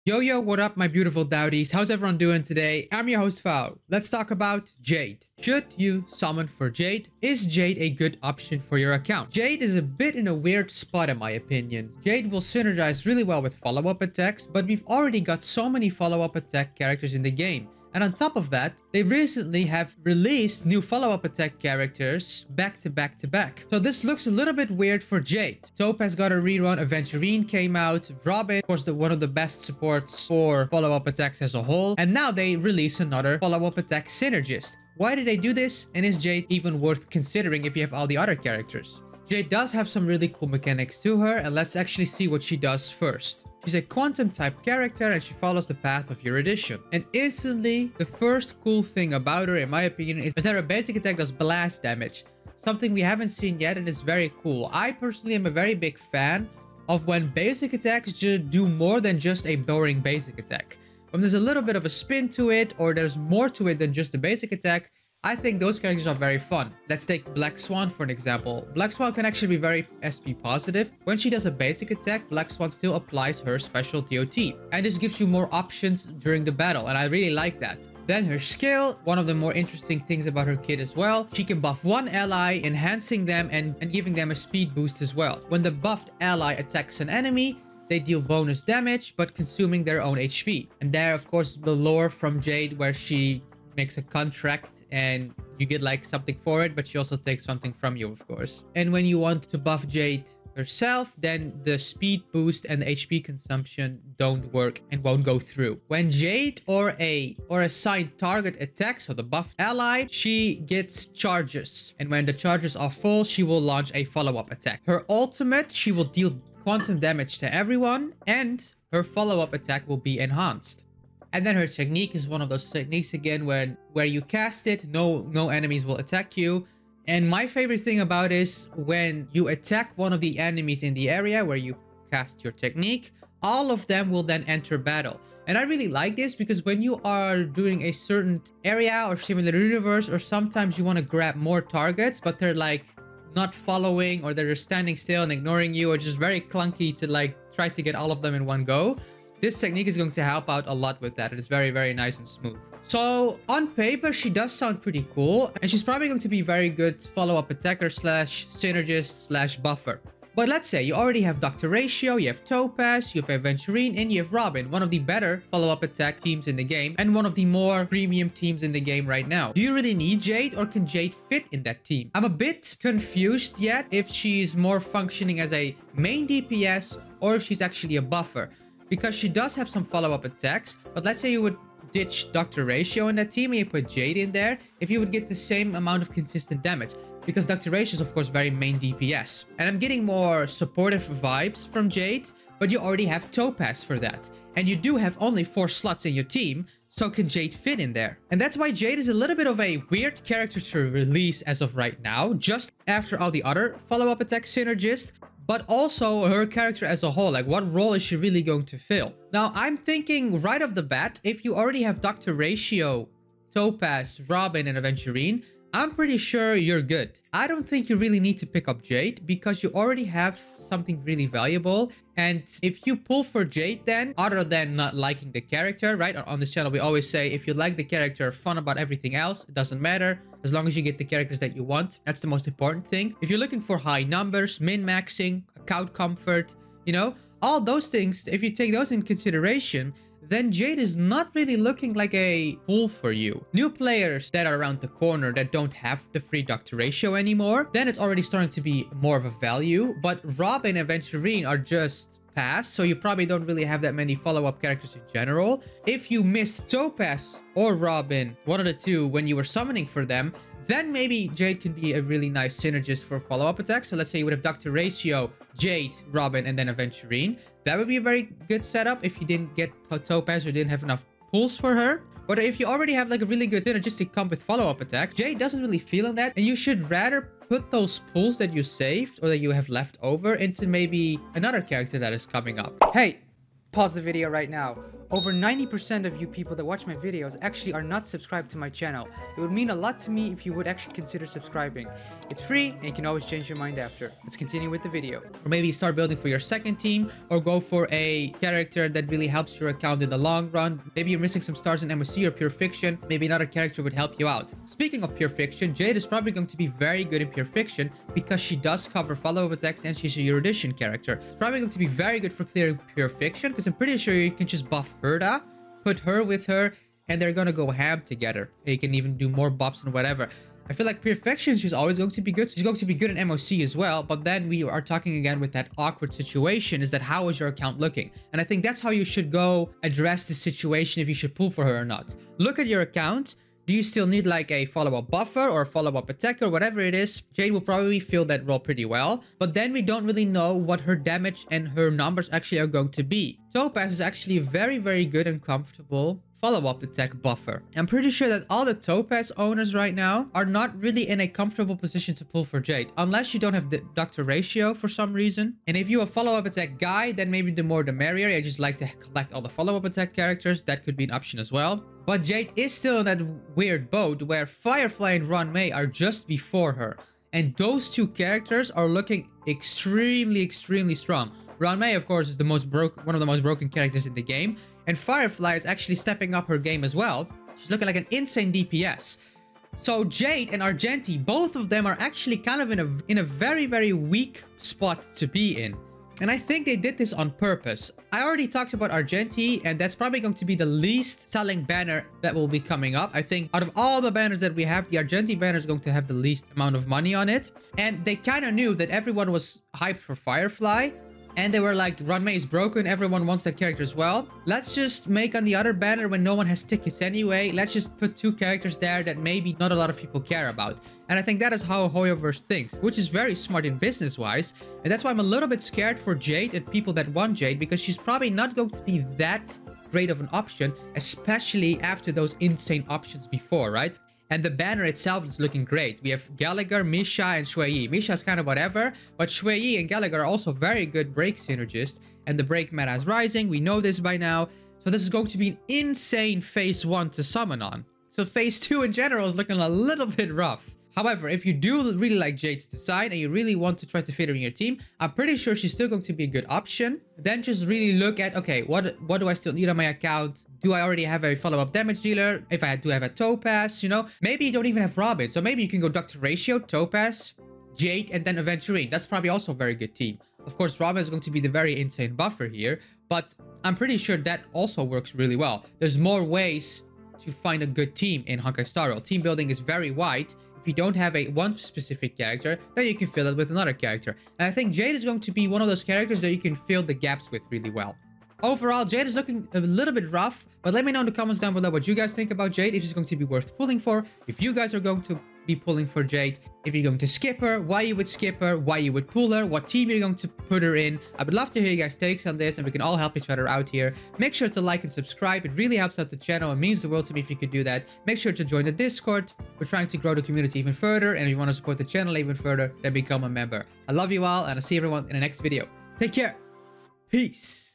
Yo, what up, my beautiful dowdies? How's everyone doing today? I'm your host, Fao. Let's talk about Jade. Should you summon for Jade? Is Jade a good option for your account? Jade is a bit in a weird spot in my opinion. Jade will synergize really well with follow-up attacks, but we've already got so many follow-up attack characters in the game. And on top of that, they recently have released new follow-up attack characters back to back. So this looks a little bit weird for Jade. Topaz got a rerun, Aventurine came out, Robin, of course, one of the best supports for follow-up attacks as a whole. And now they release another follow-up attack synergist. Why did they do this? And is Jade even worth considering if you have all the other characters? Jade does have some really cool mechanics to her, and let's actually see what she does first. She's a quantum type character and she follows the path of your addition. And instantly, the first cool thing about her, in my opinion, is that her basic attack does blast damage. Something we haven't seen yet and is very cool. I personally am a very big fan of when basic attacks do more than just a boring basic attack. When there's a little bit of a spin to it, or there's more to it than just a basic attack, I think those characters are very fun. Let's take Black Swan for an example. Black Swan can actually be very SP positive. When she does a basic attack, Black Swan still applies her special DOT. And this gives you more options during the battle, and I really like that. Then her skill, one of the more interesting things about her kit as well. She can buff one ally, enhancing them and giving them a speed boost as well. When the buffed ally attacks an enemy, they deal bonus damage, but consuming their own HP. And there, of course, the lore from Jade where she makes a contract and you get like something for it, but she also takes something from you, of course. And when you want to buff Jade herself, then the speed boost and the HP consumption don't work and won't go through. When Jade or a assigned target attacks, so the buffed ally, she gets charges. And when the charges are full, she will launch a follow-up attack. Her ultimate, she will deal quantum damage to everyone, and her follow-up attack will be enhanced. And then her technique is one of those techniques again where you cast it, no enemies will attack you. And my favorite thing about it is when you attack one of the enemies in the area where you cast your technique, all of them will then enter battle. And I really like this because when you are doing a certain area or similar universe, or sometimes you want to grab more targets, but they're like not following, or they're just standing still and ignoring you, or just very clunky to like try to get all of them in one go. This technique is going to help out a lot with that. It is very, very nice and smooth. So on paper, she does sound pretty cool. And she's probably going to be very good follow-up attacker slash synergist slash buffer. But let's say you already have Dr. Ratio, you have Topaz, you have Aventurine, and you have Robin, one of the better follow-up attack teams in the game, and one of the more premium teams in the game right now. Do you really need Jade, or can Jade fit in that team? I'm a bit confused yet if she's more functioning as a main DPS or if she's actually a buffer. Because she does have some follow-up attacks, but let's say you would ditch Dr. Ratio in that team and you put Jade in there, if you would get the same amount of consistent damage. Because Dr. Ratio is, of course, very main DPS. And I'm getting more supportive vibes from Jade, but you already have Topaz for that. And you do have only 4 slots in your team, so can Jade fit in there? And that's why Jade is a little bit of a weird character to release as of right now, just after all the other follow-up attack synergists. But also her character as a whole, like what role is she really going to fill? Now, I'm thinking right off the bat, if you already have Dr. Ratio, Topaz, Robin, and Aventurine, I'm pretty sure you're good. I don't think you really need to pick up Jade because you already have something really valuable. And if you pull for Jade then, other than not liking the character, right? On this channel, we always say, if you like the character, fun about everything else, it doesn't matter. As long as you get the characters that you want, that's the most important thing. If you're looking for high numbers, min-maxing, account comfort, you know, all those things, if you take those in consideration, then Jade is not really looking like a pull for you. New players that are around the corner that don't have the free Dr. Ratio anymore, then it's already starting to be more of a value. But Robin and Aventurine are just past, so you probably don't really have that many follow-up characters in general. If you missed Topaz or Robin, one of the two, when you were summoning for them, then maybe Jade can be a really nice synergist for follow-up attacks. So let's say you would have Dr. Ratio, Jade, Robin, and then Aventurine. That would be a very good setup if you didn't get Topaz or didn't have enough pulls for her. But if you already have like a really good synergistic comp with follow-up attacks, Jade doesn't really feel in that. And you should rather put those pulls that you saved or that you have left over into maybe another character that is coming up. Hey, pause the video right now. over 90% of you people that watch my videos actually are not subscribed to my channel. It would mean a lot to me if you would actually consider subscribing. It's free and you can always change your mind after. Let's continue with the video. Or maybe start building for your second team, or go for a character that really helps your account in the long run. Maybe you're missing some stars in MOC or Pure Fiction. Maybe another character would help you out. Speaking of Pure Fiction, Jade is probably going to be very good in Pure Fiction because she does cover follow-up attacks and she's a Erudition character. It's probably going to be very good for clearing Pure Fiction because I'm pretty sure you can just buff Herda, put her with her, and they're gonna go ham together. And you can even do more buffs and whatever. I feel like Pure Fiction, she's always going to be good. She's going to be good in MOC as well. But then we are talking again with that awkward situation, is that how is your account looking? And I think that's how you should go address the situation, if you should pull for her or not. Look at your account. Do you still need like a follow-up buffer or follow-up attacker, whatever it is? Jade will probably fill that role pretty well. But then we don't really know what her damage and her numbers actually are going to be. Topaz is actually a very, very good and comfortable follow-up attack buffer. I'm pretty sure that all the Topaz owners right now are not really in a comfortable position to pull for Jade, unless you don't have the Doctor ratio for some reason. And if you're a follow-up attack guy, then maybe the more the merrier. I just like to collect all the follow-up attack characters. That could be an option as well. But Jade is still in that weird boat where Firefly and Ron May are just before her. And those two characters are looking extremely, extremely strong. Ron May, of course, is the one of the most broken characters in the game. And Firefly is actually stepping up her game as well. She's looking like an insane DPS. So Jade and Argenti, both of them are actually kind of in a very, very weak spot to be in. And I think they did this on purpose. I already talked about Argenti, and that's probably going to be the least selling banner that will be coming up. I think out of all the banners that we have, the Argenti banner is going to have the least amount of money on it. And they kind of knew that everyone was hyped for Firefly. And they were like, Ron May is broken. Everyone wants that character as well. Let's just make on the other banner when no one has tickets anyway. Let's just put two characters there that maybe not a lot of people care about. And I think that is how Hoyoverse thinks, which is very smart in business-wise. And that's why I'm a little bit scared for Jade and people that want Jade, because she's probably not going to be that great of an option, especially after those insane options before, right? And the banner itself is looking great. We have Gallagher, Misha, and Shuai. Misha is kind of whatever, but Shuai and Gallagher are also very good break synergists. And the break meta is rising. We know this by now. So this is going to be an insane phase 1 to summon on. So phase 2 in general is looking a little bit rough. However, if you do really like Jade's design and you really want to try to fit her in your team, I'm pretty sure she's still going to be a good option. Then just really look at, okay, what do I still need on my account? Do I already have a follow-up damage dealer? If I do have a Topaz, you know? Maybe you don't even have Robin. So maybe you can go Doctor Ratio, Topaz, Jade, and then Aventurine. That's probably also a very good team. Of course, Robin is going to be the very insane buffer here. But I'm pretty sure that also works really well. There's more ways to find a good team in Honkai Star Rail. Team building is very wide. If you don't have one specific character, then you can fill it with another character. And I think Jade is going to be one of those characters that you can fill the gaps with really well. Overall, Jade is looking a little bit rough, but let me know in the comments down below what you guys think about Jade, if she's going to be worth pulling for, if you guys are going to be pulling for Jade, if you're going to skip her, why you would skip her, why you would pull her, what team you're going to put her in. I would love to hear you guys' takes on this, and we can all help each other out here. Make sure to like and subscribe. It really helps out the channel. It means the world to me if you could do that. Make sure to join the Discord. We're trying to grow the community even further, and if you want to support the channel even further, then become a member. I love you all, and I'll see everyone in the next video. Take care. Peace.